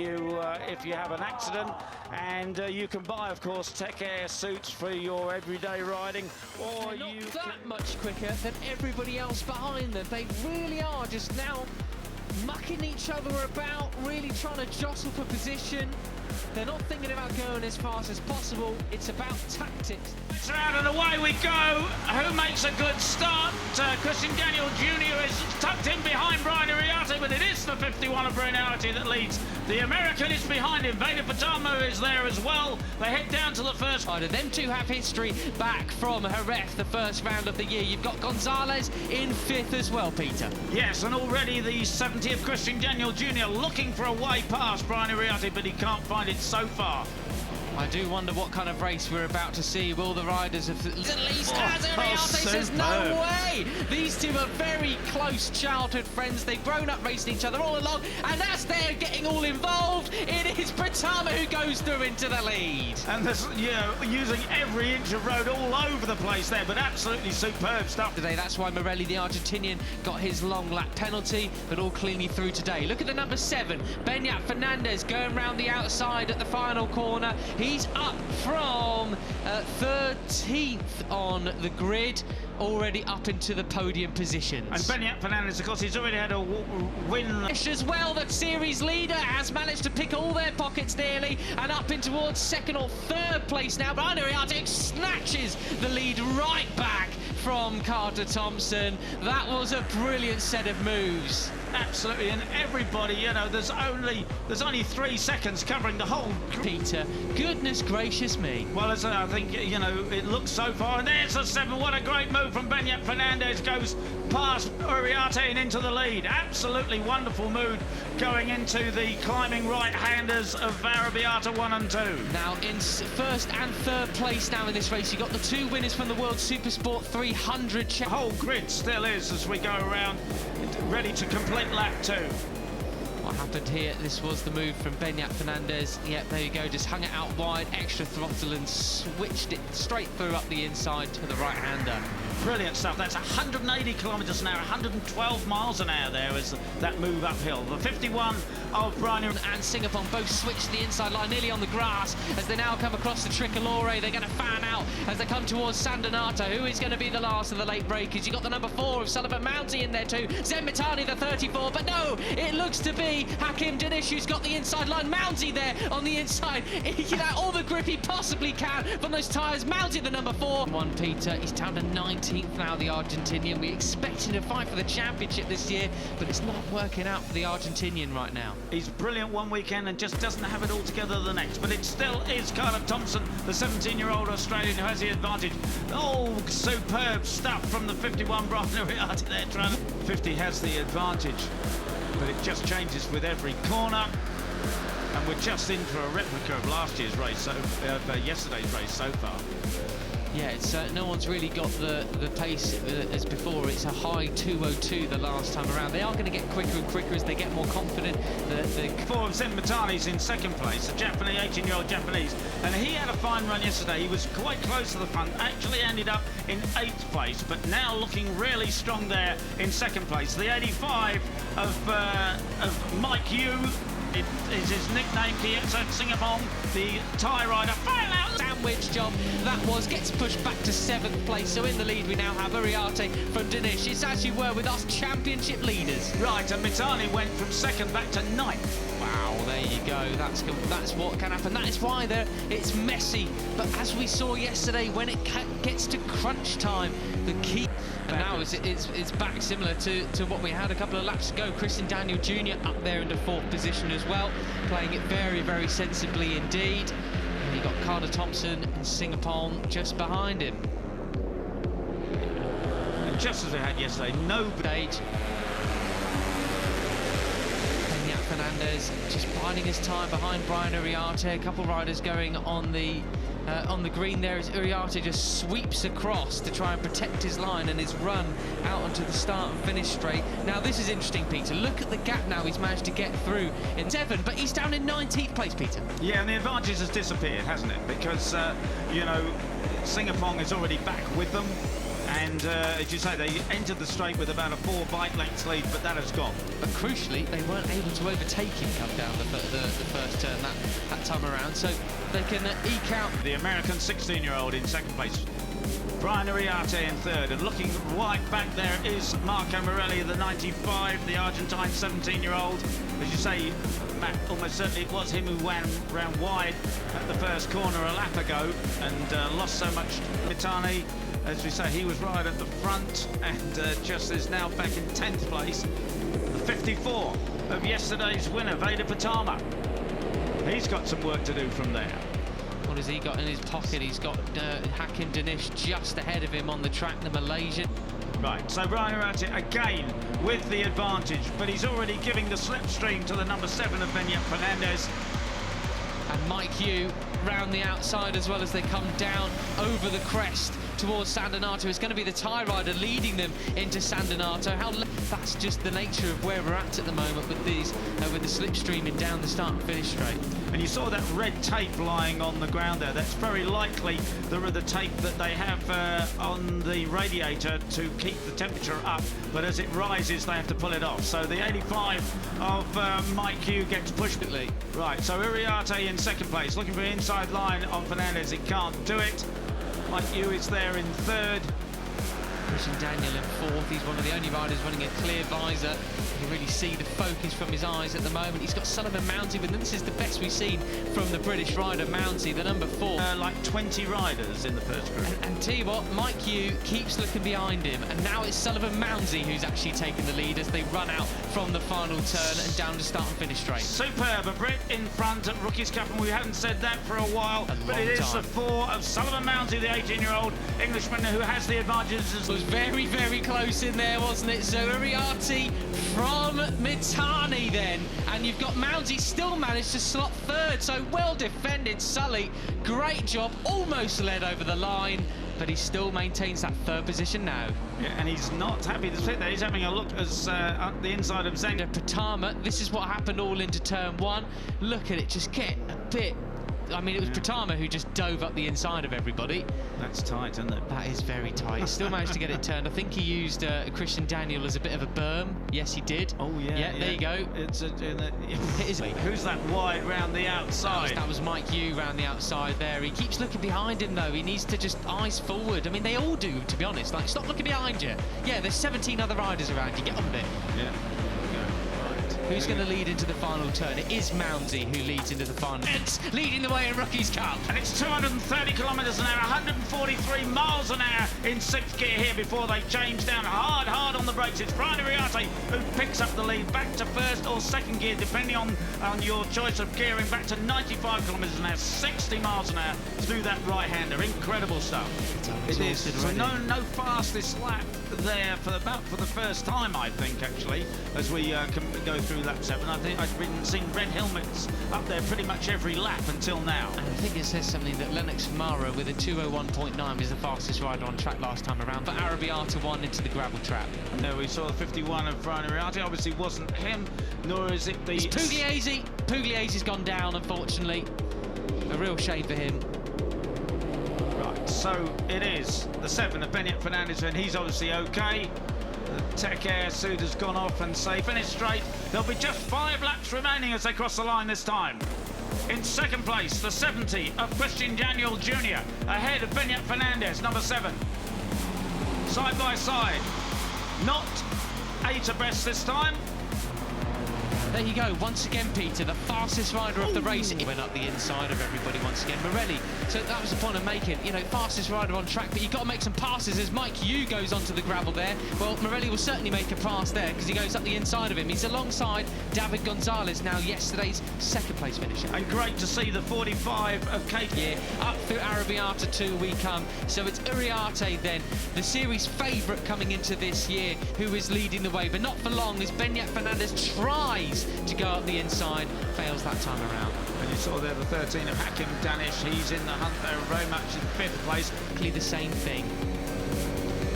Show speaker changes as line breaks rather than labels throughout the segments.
if you have an accident, and you can buy, of course, tech air suits for your everyday riding, or
not that much quicker than everybody else behind them. They really are just now mucking each other about, really trying to jostle for position. They're not thinking about going as fast as possible. It's about tactics.
It's around and away we go. Who makes a good start? Christian Daniel Jr. is tucked in behind Brian Iriarte, but it is the 51 of Iriarte that leads. The American is behind him. Veda Ega Pratama is there as well. They head down to the first.
Them two have history back from Jerez, the first round of the year. You've got Gonzalez in fifth as well, Peter.
Yes, and already the 70 of Christian Daniel Jr. looking for a way past Brian Iriarte, but he can't find it so far.
I do wonder what kind of race we're about to see. Will the riders of at least as Iriarte says no way. These two are very close childhood friends. They've grown up racing each other all along, and as they're getting all involved, it is Pratama who goes through into the lead.
And this, using every inch of road all over the place there, but absolutely superb stuff
today. That's why Morelli, the Argentinian, got his long lap penalty, but all cleanly through today. Look at the number 7, Beñat Fernandez, going round the outside at the final corner. He's up from 13th on the grid, already up into the podium positions.
And Beñat Fernandez, of course, he's already had a win.
As well, the series leader has managed to pick all their pockets nearly and up in towards second or third place now. Brian Iriarte snatches the lead right back from Carter Thompson. That was a brilliant set of moves.
Absolutely, and everybody, there's only 3 seconds covering the whole.
Peter, goodness gracious me.
Well, as I think, it looks so far, and there's a 7. What a great move from Beñat Fernandez, goes past Iriarte and into the lead. Absolutely wonderful move going into the climbing right-handers of Iriarte 1 and 2.
Now, in first and third place now in this race, you've got the 2 winners from the World Supersport 300.
The whole grid still is as we go around, ready to complete lap 2.
What happened here? This was the move from Beñat Fernandez. Yep, there you go, just hung it out wide, extra throttle and switched it straight through up the inside to the right-hander.
Brilliant stuff. That's 180 kilometres an hour, 112 miles an hour there as that move uphill. The 51 of Brian
and Singapore both switch to the inside line, nearly on the grass, as they now come across the Tricolore. They're going to fan out as they come towards San Donato. Who is going to be the last of the late breakers? You've got the number 4 of Sullivan Mounty in there too. Zenmitani, the 34, but no, it looks to be Hakim Dinish who's got the inside line. Mounty there on the inside. He can have all the grip he possibly can from those tyres. Mounty, the number 4. Peter, he's down to 19th now, the Argentinian. We expect him to fight for the championship this year, but it's not working out for the Argentinian right now.
He's brilliant one weekend and just doesn't have it all together the next, but it still is Carter Thompson, the 17-year-old Australian, who has the advantage. Oh, superb stuff from the 51 Brian Iriarte there, trying to... 50 has the advantage, but it just changes with every corner, and we're just in for a replica of last year's race, yesterday's race so far.
Yeah, it's no one's really got the pace as before. It's a high 2:02 the last time around. They are going to get quicker and quicker as they get more confident. The
4 of Zenmitani's in second place, a Japanese, 18-year-old Japanese, and he had a fine run yesterday. He was quite close to the front, actually ended up in 8th place, but now looking really strong there in second place. The 85 of Mike Yu. It is his nickname, Kietso Singapore, the Thai rider.
Sandwich job that was, gets pushed back to 7th place. So in the lead we now have Iriarte from Dinish. It's as you were with us championship leaders.
Right, and Mitani went from 2nd back to 9th.
Wow, there you go. That's what can happen. That is why it's messy. But as we saw yesterday, when it gets to crunch time, the key. And now it's back similar to what we had a couple of laps ago. Christian Daniel Jr. up there in the 4th position as well, playing it very, very sensibly indeed. And you've got Carter Thompson and Singapore just behind him.
And just as we had yesterday, no stage.
Beñat Fernandez just biding his time behind Brian Iriarte. A couple of riders going on the green there as Iriarte just sweeps across to try and protect his line and his run out onto the start and finish straight. Now this is interesting, Peter. Look at the gap now he's managed to get through in 7th, but he's down in 19th place, Peter.
Yeah, and the advantage has disappeared, hasn't it? Because, Singapore is already back with them. And as you say, they entered the straight with about a 4 bike lengths lead, but that has gone.
But crucially, they weren't able to overtake him come down the first turn that time around, so they can eke out.
The American 16-year-old in second place. Brian Uriarte in third, and looking right back there is Marco Morelli, the 95, the Argentine 17-year-old. As you say, Matt, almost certainly it was him who ran wide at the first corner a lap ago and lost so much. Mitani, as we say, he was right at the front and just is now back in 10th place. The 54 of yesterday's winner, Veda Pratama. He's got some work to do from there.
What has he got in his pocket? He's got Hakim Danish just ahead of him on the track, the Malaysian.
Right, so Brian Uriarte again with the advantage, but he's already giving the slipstream to the number 7 of Beñat Fernandez.
And Mike Hugh round the outside as well as they come down over the crest towards San Donato. It's going to be the tie rider leading them into San Donato. That's just the nature of where we're at the moment with these, with the slipstreaming down the start and finish straight.
And you saw that red tape lying on the ground there. That's very likely the tape that they have on the radiator to keep the temperature up, but as it rises they have to pull it off. So the 85 of Mike Hugh gets pushed. Right, so Uriarte in second place, looking for inside line on Fernandez. He can't do it. Mike Hugh is there in third.
Christian Daniel in fourth. He's one of the only riders running a clear visor. You can really see the focus from his eyes at the moment. He's got Sullivan Mounty, but this is the best we've seen from the British rider Mounty, the number 4.
Like 20 riders in the first group.
And tell you what, Mike Hugh keeps looking behind him, and now it's Sullivan Mounty who's actually taking the lead as they run out from the final turn and down to start and finish straight.
Superb, a Brit in front at Rookies Cup, and we haven't said that for a while, but it is the 4 of Sullivan Mounty, the 18-year-old Englishman who has the advantages.
It was very, very close in there, wasn't it? So Uriarte from Mitani then, and you've got Mounty still managed to slot third, so well defended Sully, great job, almost led over the line, but he still maintains that third position now.
Yeah, and he's not happy to sit there. He's having a look as up the inside of Ega
Pratama. This is what happened all into turn 1. Look at it, just get a bit. I mean, it was Pratama who just dove up the inside of everybody.
That's tight, isn't it?
That is very tight. He still managed to get it turned. I think he used Christian Daniel as a bit of a berm. Yes, he did.
Oh, yeah.
Yeah, there you go.
It's who's that wide round the outside?
That was Mike Hugh round the outside there. He keeps looking behind him, though. He needs to just eyes forward. I mean, they all do, to be honest. Like, stop looking behind you. Yeah, there's 17 other riders around you. Get on with it.
Yeah.
Who's going to lead into the final turn? It is Mounty who leads into the final. It's leading the way in Rookies Cup.
And it's 230 kilometres an hour, 143 miles an hour in 6th gear here before they change down hard on the brakes. It's Brian Uriarte who picks up the lead back to 1st or 2nd gear, depending on your choice of gearing, back to 95 kilometres an hour, 60 miles an hour through that right-hander. Incredible stuff. It is. So no fastest lap there for the first time, I think, actually, as we can go through lap 7. I think I've seen red helmets up there pretty much every lap until now.
And I think it says something that Lennox Mara with a 2:01.9 was the fastest rider on track last time around, but Arabiata won into the gravel trap.
And there we saw the 51 of Brian Uriarte. Obviously wasn't him, nor is it the...
It's Pugliese. Pugliese's gone down, unfortunately. A real shame for him.
Right, so it is the 7 of Beñat Fernandez, and he's obviously okay. The Tech Air suit has gone off and say finish straight. There'll be just 5 laps remaining as they cross the line this time. In second place, the 70 of Christian Daniel Jr. ahead of Beñat Fernandez, number 7. Side by side. Not 8 abreast this time.
There you go, once again, Peter, the fastest rider of the race. He went up the inside of everybody once again. Morelli, so that was the point of making, you know, fastest rider on track, but you've got to make some passes as Mike Hugh goes onto the gravel there. Well, Morelli will certainly make a pass there because he goes up the inside of him. He's alongside David Gonzalez, now yesterday's 2nd place finisher.
And great to see the 45 of Kate.
Yeah, up through Arabiata 2 we come. So it's Uriarte then, the series favourite coming into this year, who is leading the way, but not for long as Beñat Fernandez tries to go up the inside, fails that time around.
And you saw there the 13 of Hakim Danish. He's in the hunt there very much in 5th place.
Exactly the same thing.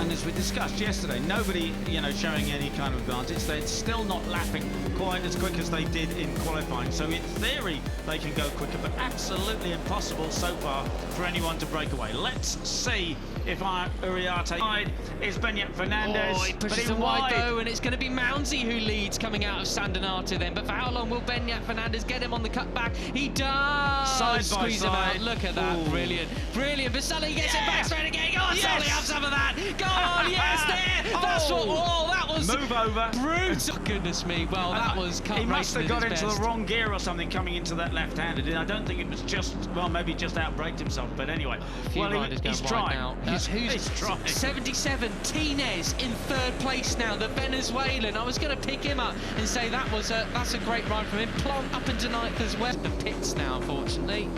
And as we discussed yesterday, nobody, showing any kind of advantage. They're still not lapping quite as quick as they did in qualifying. So in theory, they can go quicker, but absolutely impossible so far for anyone to break away. Let's see if Uriarte is Beñat Fernandez.
Oh, he pushes them wide though, and it's going to be Mounsey who leads coming out of Sandonata then. But for how long will Beñat Fernandez get him on the cutback? He does squeeze him out. Look at that. Ooh. Brilliant. Brilliant. But Sully gets it back straight again. Go on, Sully, have some of that. Go on, yes, there. That's what. Oh, that was
move over.
Brutal. Goodness me. Well, that was
he must have got into the wrong gear or something coming into that left-handed. I don't think it was just, maybe just out-braked himself. But anyway, he's trying.
Now. Who's
trying?
77, Tinez in third place now, the Venezuelan. I was going to pick him up and say that's a great ride from him. Plonk up into ninth as well. The pits now, unfortunately.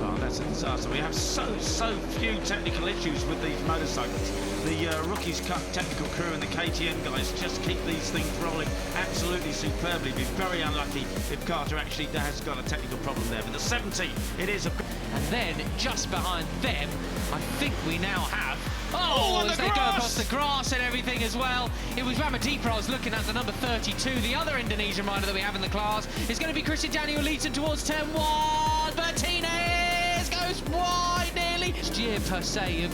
Oh, that's a disaster. We have so few technical issues with these motorcycles. The Rookies Cup technical crew and the KTM guys just keep these things rolling absolutely superbly. Be very unlucky if Carter actually has got a technical problem there. But the 70, it is a...
And then just behind them, I think we now have... Oh, as they go across the grass and everything as well. It was Ramadipra I was looking at, the number 32. The other Indonesian rider that we have in the class is going to be Christian Daniel leads him towards 10-1. Martinez goes wide nearly. Last year per se, it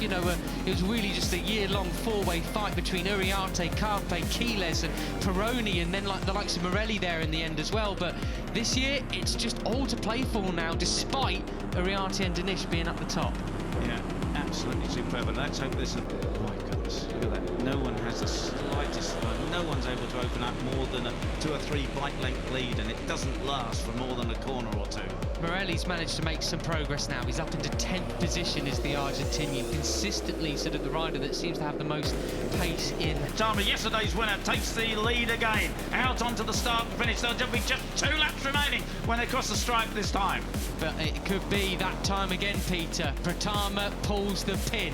was really just a year-long four-way fight between Uriarte, Carpe, Quiles and Peroni, and then the likes of Morelli there in the end as well. But this year, it's just all to play for now, despite Uriarte and Danish being up the top.
Yeah, absolutely superb. And let's hope this... Oh my goodness, look at that. No one has the slightest... No one's able to open up more than a 2 or 3 bike length lead, and it doesn't last for more than a corner or two.
Morelli's managed to make some progress now. He's up into 10th position as the Argentinian, consistently sort of the rider that seems to have the most pace in.
Pratama, yesterday's winner, takes the lead again. Out onto the start and finish. There'll be just 2 laps remaining when they cross the stripe this time.
But it could be that time again, Peter. Pratama pulls the pin.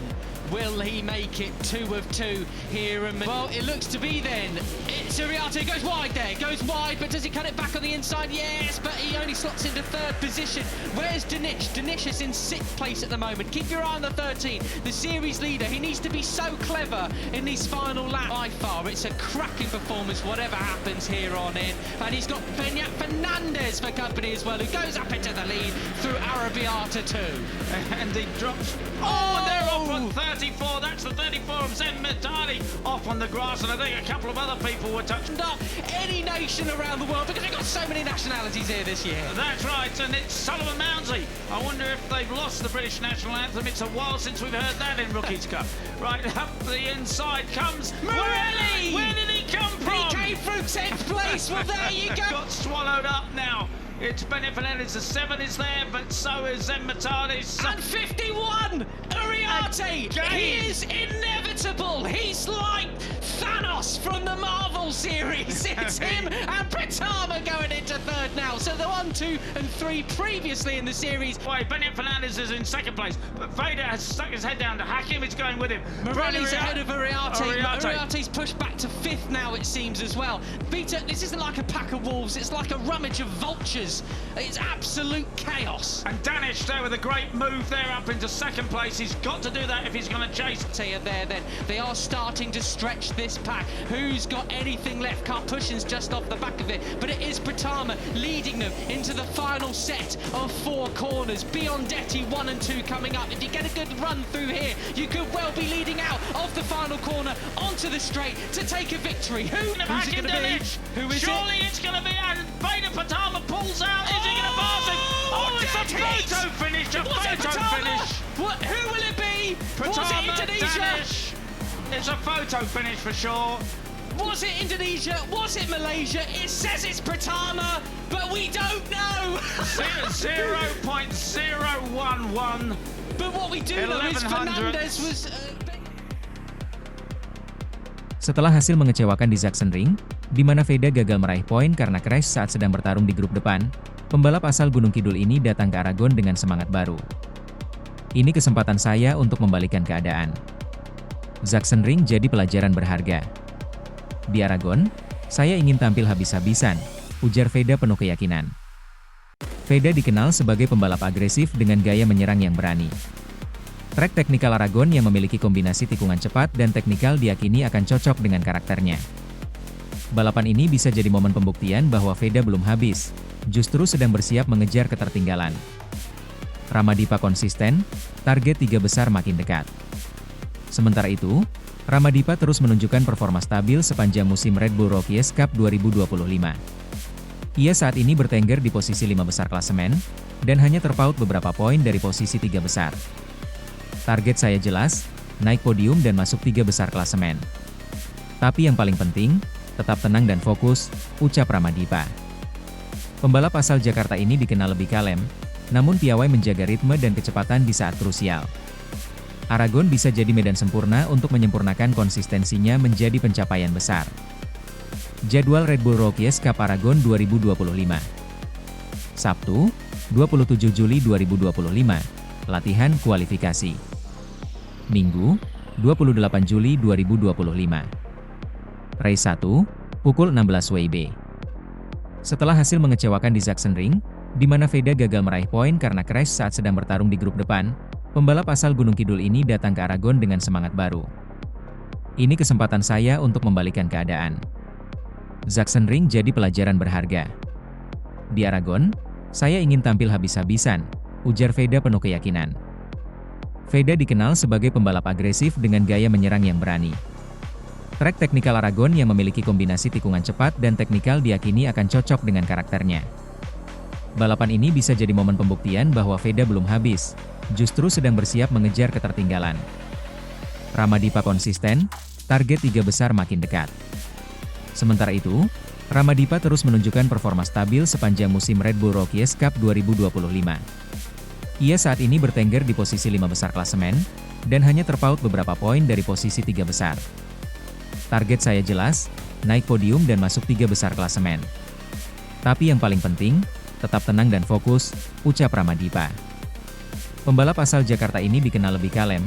Will he make it 2 of 2 here? Well, it looks to be then. It's Uriarte, goes wide there, goes wide, but does he cut it back on the inside? Yes, but he only slots into 3rd position. Where's Danish? Danish is in 6th place at the moment. Keep your eye on the 13, the series leader. He needs to be so clever in these final laps. By far, it's a cracking performance, whatever happens here on in. And he's got Beñat Fernandez for company as well, who goes up into the lead through Arabiata too.
And he drops... Oh, and they're off on 34. That's the 34 of Zen Metani off on the grass, and I think a couple of other people were touched up.
Any nation around the world, because we've got so many nationalities here this year.
That's right, and it's Sullivan Mounsey. I wonder if they've lost the British national anthem. It's a while since we've heard that in Rookies Cup. Right up the inside comes
Morelli.
Where did he come from?
He came from 10th place. Well, there you go.
Got swallowed up now. It's Beñat Fernandez, the 7 is there, but so is Zen Metani.
And 51! Uriarte! He is inevitable! He's like Thanos from the Marvel series! It's him and Pratama going into 3rd now. So the 1, 2 and 3 previously in the series.
Beñat Fernandez is in 2nd place, but Veda has stuck his head down to Hakim. It's going with him.
Morelli's ahead of Uriarte. Uriarte's pushed back to 5th now, it seems, as well. Peter, this isn't like a pack of wolves, it's like a rummage of vultures. It's absolute chaos.
And Danish there with a great move there up into 2nd place. He's got to do that if he's going to chase.
There, then they are starting to stretch this pack. Who's got anything left? Karpushin's just off the back of it, but it is Pratama leading them into the final set of 4 corners. Biondetti 1 and 2 coming up. If you get a good run through here, you could well be leading out of the final corner onto the straight to take a victory. Who's it going to be? Who is
Surely it's going to be, and Veda Pratama pulls out. Is he going to pass him? Oh, it's a photo finish. A photo finish.
Who will it be?
Pratama,
was it Indonesia?
Danish. It's a photo finish for sure.
Was it Indonesia? Was it Malaysia? It says it's Pratama, but we don't know.
0.011.
But what we do know is Fernandez was...
Setelah hasil mengecewakan di Sachsenring, di mana Veda gagal meraih poin karena crash saat sedang bertarung di grup depan, pembalap asal Gunung Kidul ini datang ke Aragon dengan semangat baru. Ini kesempatan saya untuk membalikkan keadaan. Sachsenring jadi pelajaran berharga. Di Aragon, saya ingin tampil habis-habisan, ujar Veda penuh keyakinan. Veda dikenal sebagai pembalap agresif dengan gaya menyerang yang berani. Trek teknikal Aragon yang memiliki kombinasi tikungan cepat dan teknikal diyakini akan cocok dengan karakternya. Balapan ini bisa jadi momen pembuktian bahwa Veda belum habis, justru sedang bersiap mengejar ketertinggalan. Ramadipa konsisten, target 3 besar makin dekat. Sementara itu, Ramadipa terus menunjukkan performa stabil sepanjang musim Red Bull Rookies Cup 2025. Ia saat ini bertengger di posisi 5 besar klasemen, dan hanya terpaut beberapa poin dari posisi 3 besar. Target saya jelas, naik podium dan masuk 3 besar klasemen. Tapi yang paling penting, tetap tenang dan fokus, ucap Ramadipa. Pembalap asal Jakarta ini dikenal lebih kalem, namun piawai menjaga ritme dan kecepatan di saat krusial. Aragon bisa jadi medan sempurna untuk menyempurnakan konsistensinya menjadi pencapaian besar. Jadwal Red Bull Rookies Cup Aragon 2025. Sabtu, 27 Juli 2025, latihan kualifikasi. Minggu, 28 Juli 2025. Race 1, pukul 16 WIB. Setelah hasil mengecewakan di Sachsenring, di mana Veda gagal meraih poin karena crash saat sedang bertarung di grup depan, pembalap asal Gunung Kidul ini datang ke Aragon dengan semangat baru. Ini kesempatan saya untuk membalikan keadaan. Sachsenring jadi pelajaran berharga. Di Aragon, saya ingin tampil habis-habisan, ujar Veda penuh keyakinan. Veda dikenal sebagai pembalap agresif dengan gaya menyerang yang berani. Trek teknikal Aragon yang memiliki kombinasi tikungan cepat dan teknikal diyakini akan cocok dengan karakternya. Balapan ini bisa jadi momen pembuktian bahwa Veda belum habis, justru sedang bersiap mengejar ketertinggalan. Ramadipa konsisten, target 3 besar makin dekat. Sementara itu, Ramadipa terus menunjukkan performa stabil sepanjang musim Red Bull Rookies Cup 2025. Ia saat ini bertengger di posisi 5 besar klasemen, dan hanya terpaut beberapa poin dari posisi 3 besar. Target saya jelas, naik podium dan masuk 3 besar klasemen. Tapi yang paling penting, tetap tenang dan fokus, ucap Ramadipa. Pembalap asal Jakarta ini dikenal lebih kalem,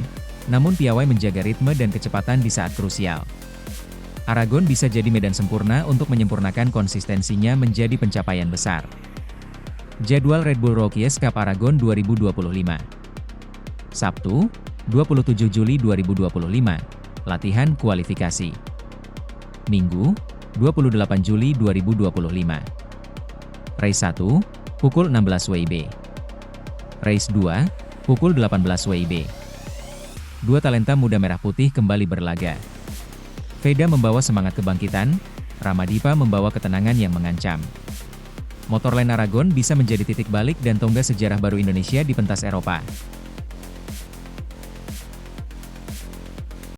namun piawai menjaga ritme dan kecepatan di saat krusial. Aragon bisa jadi medan sempurna untuk menyempurnakan konsistensinya menjadi pencapaian besar. Jadwal Red Bull Rookies Cup Aragon 2025. Sabtu, 27 Juli 2025, latihan kualifikasi. Minggu, 28 Juli 2025. Race 1, pukul 16 WIB. Race 2, pukul 18 WIB. Dua talenta muda merah putih kembali berlaga. Veda membawa semangat kebangkitan, Ramadipa membawa ketenangan yang mengancam. Motorland Aragon bisa menjadi titik balik dan tonggak sejarah baru Indonesia di pentas Eropa.